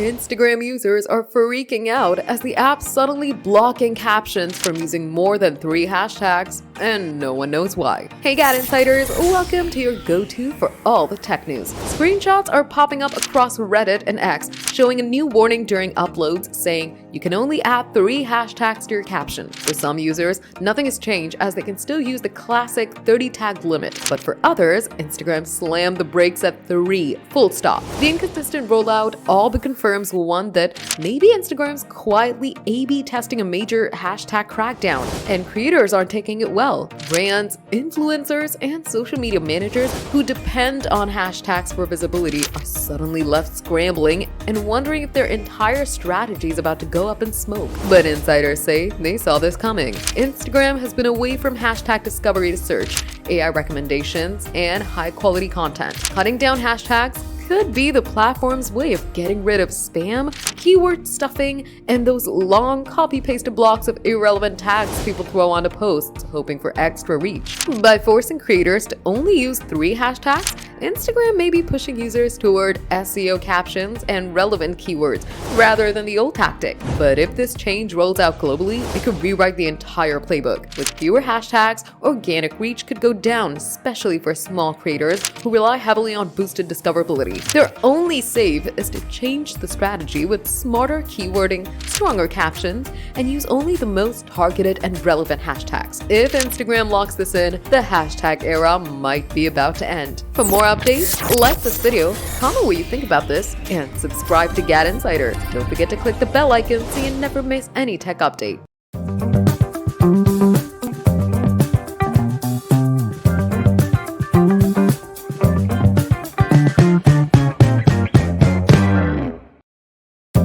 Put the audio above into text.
Instagram users are freaking out as the app's suddenly blocking captions from using more than 3 hashtags, and no one knows why. Hey GadInsiders, welcome to your go-to for all the tech news. Screenshots are popping up across Reddit and X, showing a new warning during uploads saying you can only add 3 hashtags to your caption. For some users, nothing has changed as they can still use the classic 30 tag limit, but for others, Instagram slammed the brakes at 3, full stop. The inconsistent rollout all but confirms one that maybe Instagram's quietly A/B testing a major hashtag crackdown, and creators aren't taking it well. Brands, influencers, and social media managers who depend on hashtags for visibility are suddenly left scrambling and wondering if their entire strategy is about to go up in smoke. But insiders say they saw this coming. Instagram has been away from hashtag discovery to search, AI recommendations, and high-quality content. Cutting down hashtags could be the platform's way of getting rid of spam, keyword stuffing, and those long copy-pasted blocks of irrelevant tags people throw onto posts, hoping for extra reach. By forcing creators to only use 3 hashtags, Instagram may be pushing users toward SEO captions and relevant keywords rather than the old tactic. But if this change rolls out globally, it could rewrite the entire playbook. With fewer hashtags, organic reach could go down, especially for small creators who rely heavily on boosted discoverability. Their only save is to change the strategy with smarter keywording, stronger captions, and use only the most targeted and relevant hashtags. If Instagram locks this in, the hashtag era might be about to end. For more updates, like this video, comment what you think about this, and subscribe to GadInsider. Don't forget to click the bell icon so you never miss any tech update.